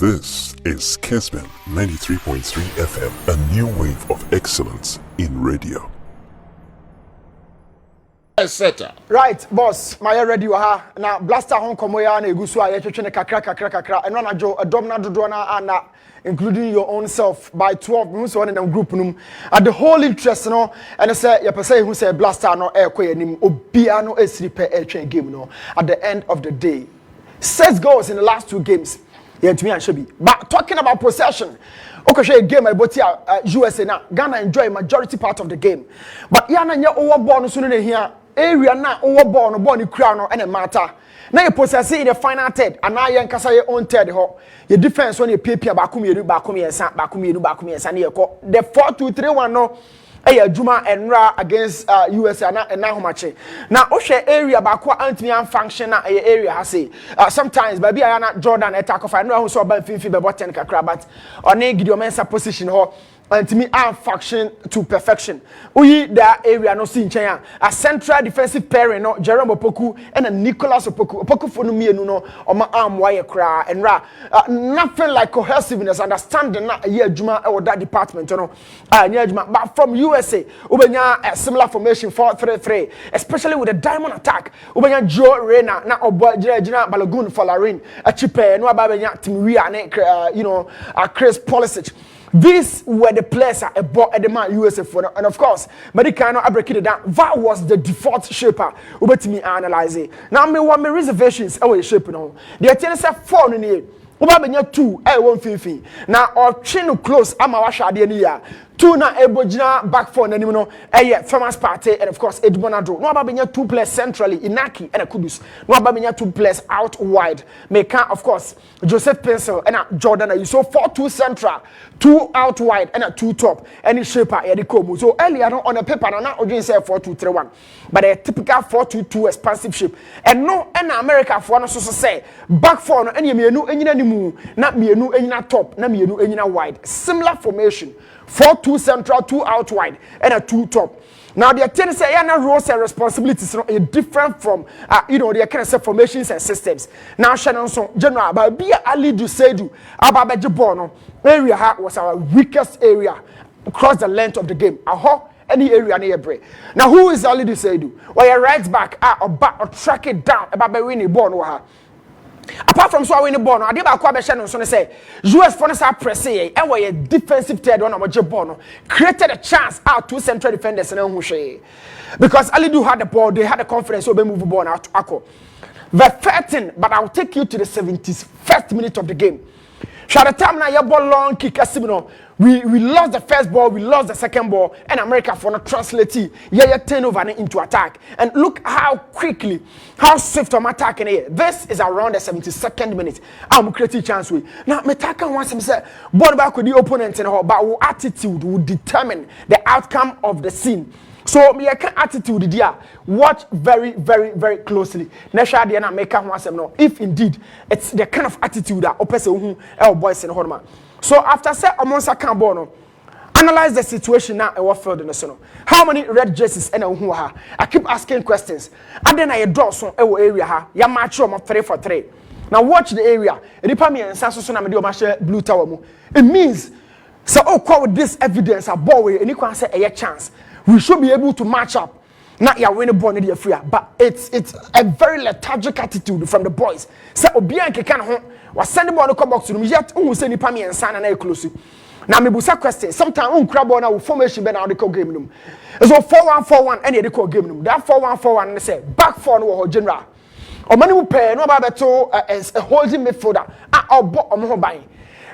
This is Kessben 93.3 FM, a new wave of excellence in radio. Right, boss, my ready ha. Now blaster hon komo ya na egusu a yetwetwe ne kakra. Eno na jo adom na dodo na ana including your own self by 12 who so in them group num at the whole interest no and say your person who say blaster no e kɔ yanim obia no esiri pe e twen game no at the end of the day 6 goals in the last 2 games. Yeah, to me and should be. But talking about possession, okay, share a game about USA now. Ghana enjoy majority part of the game. But yana nya overball no sooner here. Area na overball no ball ni crown no and a matter. Now you possess in the final third, and now you nkasa your own third ho. Your defense when you paper bakum yensa near the 4-2-3-1 no. Juma and Ra against USA and now much. Now, Osha area bakwa antimian function na area has say. Sometimes baby I not Jordan attack of I know who saw by 50 button kakra but on Gideon Mensa position ho antimi and function to perfection. We that area no see China a central defensive pairing no Jerome Opoku and a Nicholas Opoku for no no or my arm wire cry and Ra nothing like cohesiveness understanding na year Juma or that department you know but from USA ubenya a similar formation 4-3-3 especially with the diamond attack ubenya Joe Rena na obo Gina Balogun for Larin a chipe no ababenya Timria a Chris Pulisic. These were the players at the man USA for, and of course, Medicano I break it down. That was the default shaper. Over to me analyze it. Now me want me reservations away shaping on. The attendance 4 in here. Over benya 2 150. Now or chino close ama washa de ya. 2 na ebojina back 4 na nimu no famous party and of course Edmonado. No ababenya 2 players centrally Inaki and a Kudus. No ababenya 2 players out wide. Meka of course Joseph Pencil and a Jordan. You saw 4-2 central, 2 out wide and a 2 top. Any shaper Eddie Komu. So earlier on a paper na again say 4-2-3-1. But a typical 4-2-2 expansive shape. And no and America for no so say back 4 no any mienu enyina nimu na mienu enyina top na mienu enyina wide. Similar formation. 4-2 central, 2 out wide, and a 2 top. Now the attendance say roles and responsibilities are different from the kind of formations and systems. Now Shannon so general but be Ali do say do about Bono area was our weakest area across the length of the game. Any area near break. Now who is Ali do say do? Well your right back or back or track it down about winning ball. Apart from so winning ball, I did about Quabe so say US for us press and we a defensive third on our Japan created a chance out 2 central defenders and because Ali do had the ball, they had the confidence so they move the ball out to Akko. The 13, but I'll take you to the 71st minute of the game. Shall the time now your ball long kick we lost the first ball, we lost the second ball, and America for not translating turnover into attack. And look how quickly, how swift I'm attacking here. This is around the 72nd minute. I'm creating chance with. Now, Metaka wants him say, ball back with the opponent and but our attitude will determine the outcome of the scene. So me attitude there. Watch very, very, very closely. Nesha dia na make wants him know if indeed it's the kind of attitude that opese boys in Horma. So after say Omonsa Cambono, analyze the situation now and what field in the sono. How many red jerseys and ha? I keep asking questions. And then I draw some area ha. Ya match 3-for-3. Now watch the area. And blue tower. It means so with this evidence a ball and you can say a chance. We should be able to match up. Not ya win a ball in the free, but it's a very lethargic attitude from the boys. So Obianke can was sending ball to come box to them yet send pami and sign and close. Now me busa question. Sometimes crab on our formation ben the game room. So 4-1-4-1 any the call game room. That 4-1-4-1 they say back 4 no general. Or money will pay no about as a holding midfielder. Buying.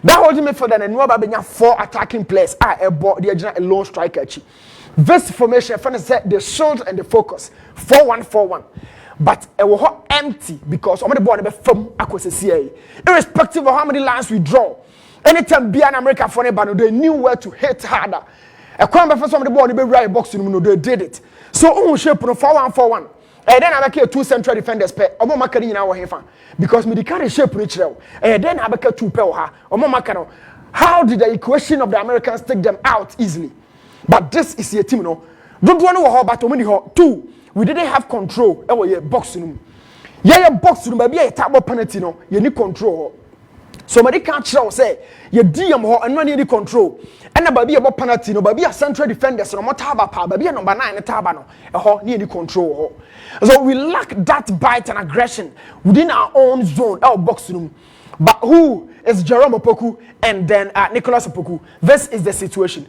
That holding midfielder and no about 4 attacking players. A ball the a low striker. This formation, the shield and the focus 4-1-4-1, but it was empty because the ball never from CA. Irrespective of how many lines we draw, anytime be an American for anybody, they knew where to hit harder. A crime before some of the ball never right box they did it. So shape 4-1-4-1, and then I make 2 central defenders pair. Because me the carry shape rich and then I make 2 pair. How did the equation of the Americans take them out easily? But this is your team, no. Don't want to but only 2. We didn't have control. Box room. Yeah, box room. Maybe a table penalty, no. You need control. So many can't show say you DM ho and money control. And na baby about penalty no baby a central defenders no motaba pa baby number 9 taba no ho near the control ho. So we lack that bite and aggression within our own zone, our box room. But who is Jerome Opoku and then Nicholas Opoku? This is the situation.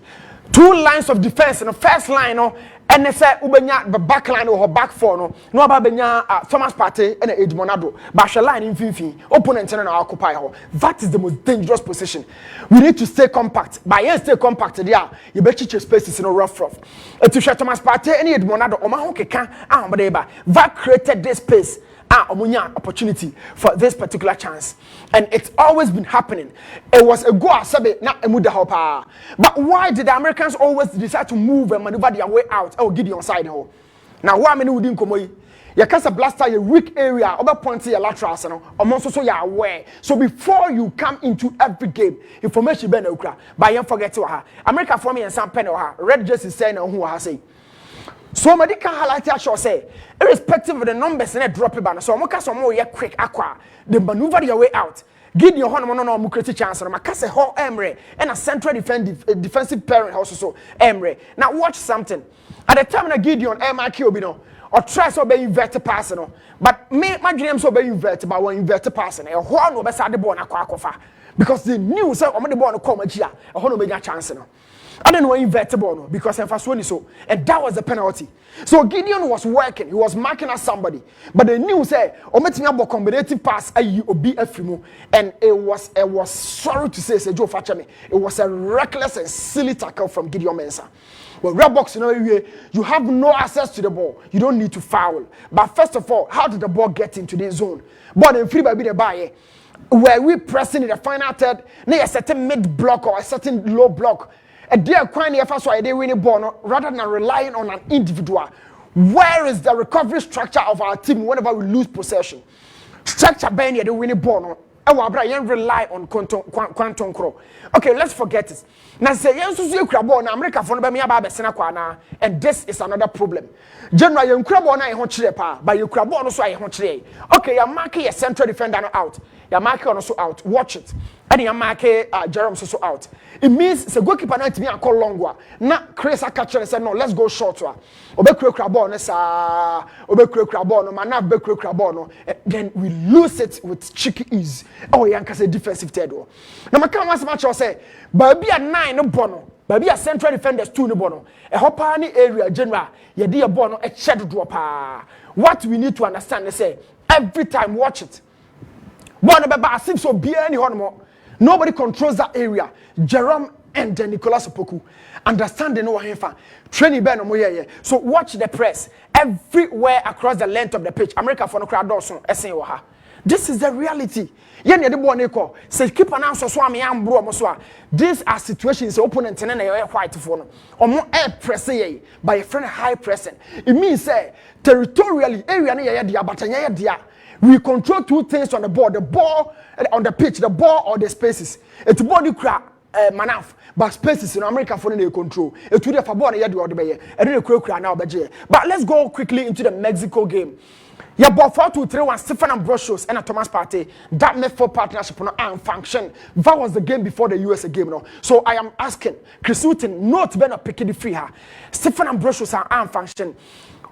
Two lines of defense. And the first line, no, and they say ubenya the back line or back four, no about benya Thomas Partey and Edmonado. But the line in Fifi, opponent and occupy her. That is the most dangerous position. We need to stay compact. By yes, stay compact. There, you bet your spaces in a rough. To share Thomas Partey and Edmonado, Omahoke can that created this space. Omunya opportunity for this particular chance, and it's always been happening. It was a go asabe na emuda hopa. But why did the Americans always decide to move and maneuver their way out? Oh, Gideon side ho. Now why many wouldn't come away? You can't blaster your weak area, over point your laterals, no, or so you're aware. So before you come into every game, information ben okra, but you forget to her. America for me and some pen or her red jersey saying who I say. So many can highlight actually say, irrespective of the numbers and a drop it so I'm some more quick aqua, they maneuver your way out. Give your honor no create chance and Macase Hall Emre and a central defensive parent also Emre. Now watch something. At the time I Gideon MIQ Obino or try so be inverted person, but my dreams so be inverted by one inverted person, a horn over the ball because the news of the ball come here, a honor make a chance. I don't know invertible because I'm so, and that was the penalty. So Gideon was working, he was marking at somebody, but the news said, "Ometing about combinative pass, and it was sorry to say, Joe Fachami, it was a reckless and silly tackle from Gideon Mensah. Well, red box, you have no access to the ball. You don't need to foul. But first of all, how did the ball get into the zone? But in free by the buy, were we pressing in the final third? Near a certain mid block or a certain low block. A dear quine if I they win a ball rather than relying on an individual. Where is the recovery structure of our team whenever we lose possession? Structure Ben they win a ball. Rely on quantum crow. Okay, let's forget it. Now say yes, you crabo na America for no be aba sena kwa and this is another problem. General you crabo na e ho kire pa, but you crabo no so e ho kire. Okay, you mark your central defender out. You mark on so out. Watch it. And you mark Jerome so out. It means the goalkeeper na timi akọ longwa. Na Chris catcher say no, let's go short wa. Obekure crabo no sa, obekure crabo no, man na obekure crabo no. Then we lose it with cheeky ease. Oh, yanka say defensive third. Now maka once match say, baby a 9 no bono. Baby a central defenders 2 no bono. A hopper ni area general, ye di a bono a shed drop. What we need to understand is say every time watch it. Bono beba asif so be any honmo. Nobody controls that area. Jerome and then Nicholas Opoku understanding no one training ben omoye. So watch the press everywhere across the length of the pitch. America for no crowd also esen ha. This is the reality. Yen ye de bo neko say keep an answer so am yam bro mo so a. These are situations opponent na na white for no. Omo air press ye by a friend high pressing. It means say territorially area na ye dia batanya ye dia. We control two things on the ball on the pitch, the ball or the spaces. It's body crack manaf, but spaces in America for the control. It's with the ball and then the now. But let's go quickly into the Mexico game. Yeah, but 4-2-3-1, Stephen Ambrosius and Thomas Partey, that midfield partnership and function. That was the game before the USA game. No? So I am asking Chris Hutton not to be picking the free her. Stephen Ambrosius and function.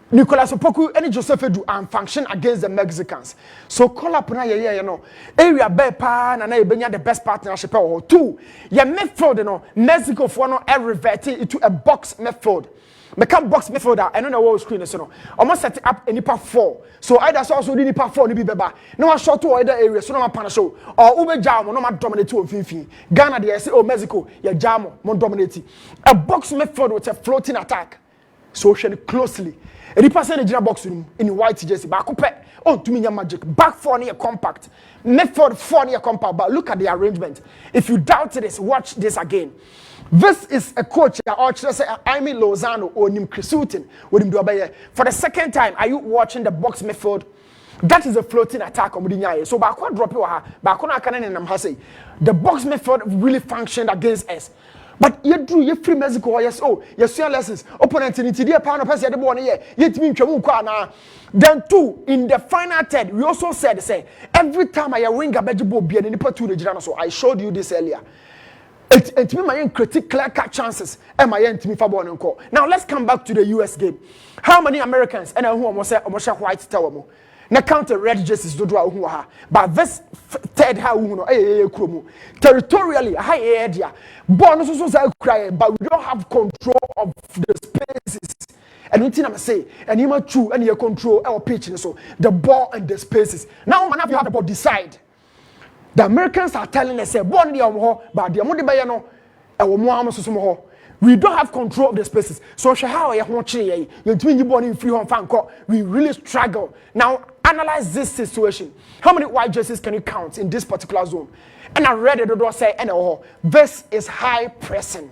Nicolas Opoku and Joseph Edu and function against the Mexicans. So call up na you know. Area bepa na benya the best partnership or two. Ya midfield no Mexico for no revert into a box midfield. Become box midfielder. I don't know what screen is no. Almost set up a nipa 4. So either so also nipa 4 ni be beba. No one shot to either area so no man pan show. Or ube jam no man dominate to Fifi. Ghana they say oh Mexico ya jam mon dominate. A box midfield with a floating attack. So closely. A person in the box in white jersey, back up. Oh, to me, magic. Back 4 near compact. Midfield 4 near compact. But look at the arrangement. If you doubt this, watch this again. This is a coach. I'm in Lozano or Nim Chris Hutton with him do for the second time. Are you watching the box midfield? That is a floating attack on Mudinya. So back one drop you back on a cannon and I'm say the box midfield really functioned against us. But you drew your free Mexico, yes, oh, yes, your lessons. Opponent in the pound of the born here, yet mean Chamuka. Then, two, in the final third, we also said, say, every time I wing a vegetable be an input to the general. So I showed you this earlier. It me my critique clear cut chances and my end to me for born and call. Now, let's come back to the US game. How many Americans and who almost white tower? Na counter red jerseys do who ha but this third how no kromu territorially high area born so cry but we don't have control of the spaces and anything I'm say and you true and you control our pitch so the ball and the spaces now man have you have about decide the Americans are telling us say born the but the money buy no e wo mo am so mo we don't have control of the spaces so how you want you born in free home fan we really struggle now. Analyze this situation. How many white jerseys can you count in this particular zone? And I read it, do say, this is high pressing.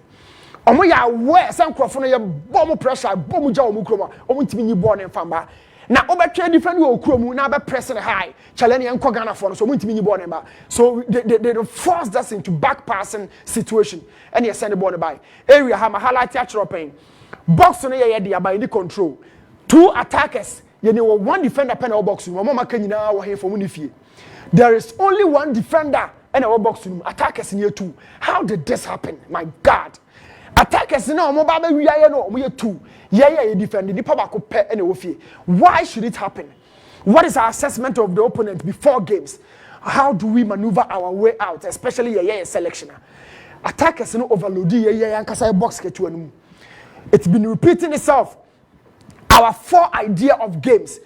Omo ya aware some crofo ya bomb pressure, bomb ja omo kroma, omo ntimi nyi ball na famba. Na obetwe defend wo kromu na be pressing high. Challenge enko Ghana for no so omo ntimi nyi ball na. So they force us into back passing situation and you send the ball by. Area ha ma highlight actual pain. Box no ye dey by the control. Two attackers one defender pen our box room. There is only one defender in our box room. Attackers in year two. How did this happen? My God. Attackers in our mobile we are two. Yeah, defending the public pet and why should it happen? What is our assessment of the opponent before games? How do we maneuver our way out, especially selection? Attackers in overload box. It's been repeating itself. Our four idea of games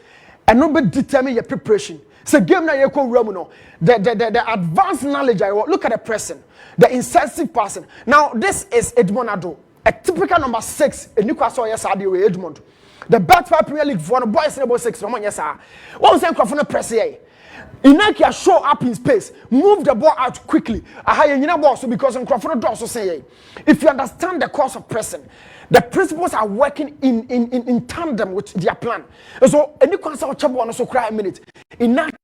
and nobody determine your preparation. So game na yeko ramuno. The advanced knowledge I look at the person, the incisive person. Now this is Edmond Ado, a typical number 6 in Newcastle yes way Edmond. The best Premier League for the boys in about 6 no yes sir. What was saying press here? Inaki show up in space, move the ball out quickly. Ball so because Nkrofo do so say if you understand the course of pressing, the principles are working in tandem with their plan. So any concern chabo so cry a minute. Inaki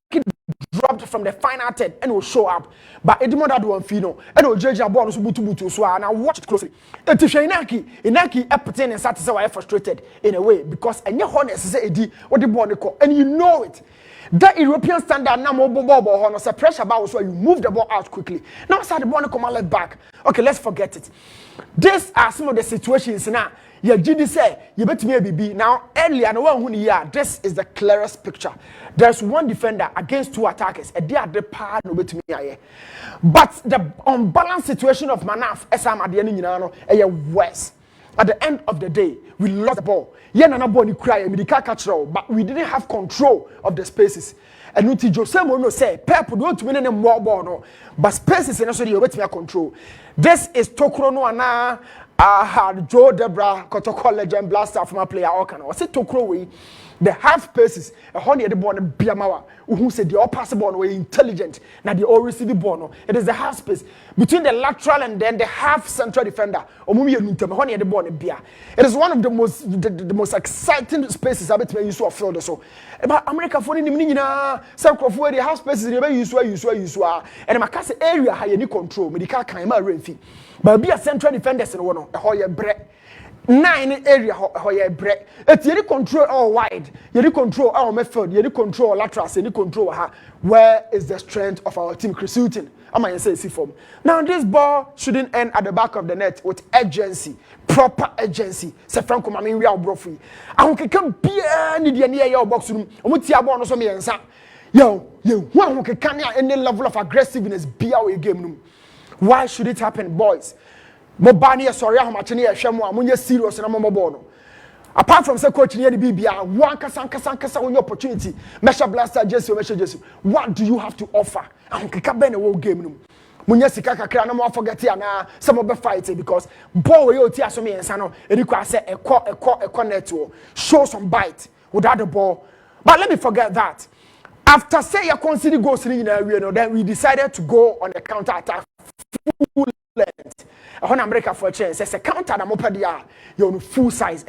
dropped from the final third and will show up. But Edmond had one fino and will judge a ball so butu so and I watch it closely. And to Inaki appetain and satisfied frustrated in a way because and your honest say what the ball call and you know it. That European standard now ball say pressure ball so you move the ball out quickly. Now start the ball come out back. Okay, let's forget it. These are some of the situations now. Yeah, GD say you bet me BB. Now earlier no one who this is the clearest picture. There's one defender against two attackers. And they are the part no bet me here. But the unbalanced situation of Manaf Esam at the end worse. At the end of the day, we lost the ball. Yeah, na ball ni cry, but we didn't have control of the spaces. And Nuti Jose Mono say, Pep don't win any more ball, no. But spaces and also the control. This is Tokro Ana. Had Joe Debra, Kotoko legend blaster from a player. I said Tokro the half spaces. A honey the ball Biamawa, who said the all possible way intelligent. Now the all receive the ball. It is the half space between the lateral and then the half central defender. Honey the ball Bia. It is one of the most exciting spaces I bet you use to field so. But America for the some of where the half spaces use and my cast area high any control. Medical can rain fee. But be a central defenders in one a hoyer bread. 9 area hoyer bread. It's you control all wide, you control our method, you control laterals, you control where is the strength of our team shooting. I might say see form. Now this ball shouldn't end at the back of the net with urgency, proper urgency. Say Franco Mami we are bro free. I can be near your box room. Omutia ball no so me ensa. Yo, who can any level of aggressiveness be our game room. Why should it happen, boys? Mobani sorry how much near Shamu, Amunya serious and Amobono. Apart from say coach near the BBA, one kasa on your opportunity. Mesha blaster Jesse. What do you have to offer? And Kessben a world game room. Munya sika kakra na mo forget ya na some of the fight because ball we oti aso me ensa no edikwa say ekọ net show some bite without the ball. But let me forget that. After say you consider goals in area, then we decided to go on a counter attack. Full length. America for a chance. Says a counter na mopedia. You're on full size.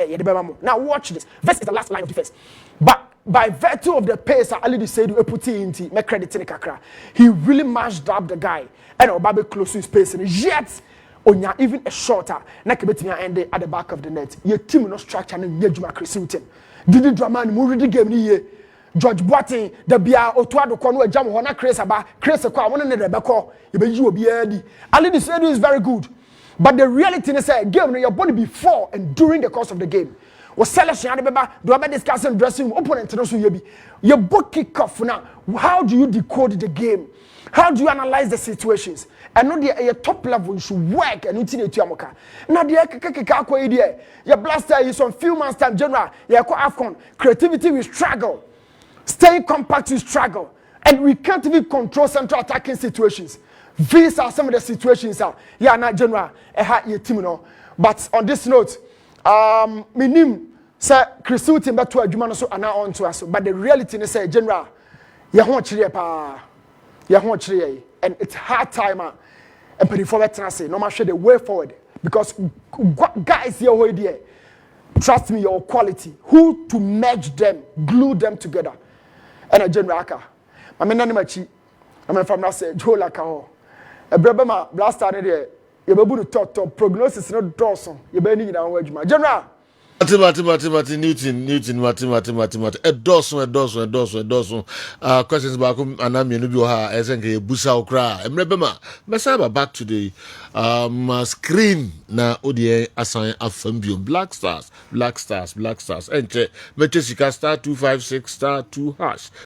Now watch this. This is the last line of defense. But by virtue of the pace, I already said we put into my credit in Kakra. He really mashed up the guy and Obabe close to his pace. And yet, onya even a shorter na kebetimi end at the back of the net your team no structure no nye dwuma Chris Hilton didi Dramani mu ready game ni ye George Boateng da bia otuado ko no agam ho na Chris ko a won ne de beko ye be yi obi adi Ali this is very good but the reality is say game no your body before and during the course of the game was selection ade beba do be discussing dressing room opponent no so ye bi your book kick off now how do you decode the game how do you analyze the situations and not the top level you should work and uti etu amoka na the kekeka akwa ide your blaster is on few months time general you ko afcon creativity we struggle staying compact we struggle and we can't even control central attacking situations these are some of the situations yeah na general your team no but on this note minim say Chris Hilton beto adwuma no so ana on to us but the reality is say general ye ho kire pa ye ho kire and it's hard time and pretty for better say no matter the way forward because guys here who there trust me your quality who to merge them glue them together and a general aka I mean nani machi I mean from now say Joe laka ho e brebe ma blaster ne there ye bebu no top prognosis no dawson ye be ni nyina ho adwuma general Mati Newton mati a dozen questions back anami no bi ha esenke busa okra emrebema mesaba back to the screen na odie asan afambio black stars enche meche sika star 256 star 2 hash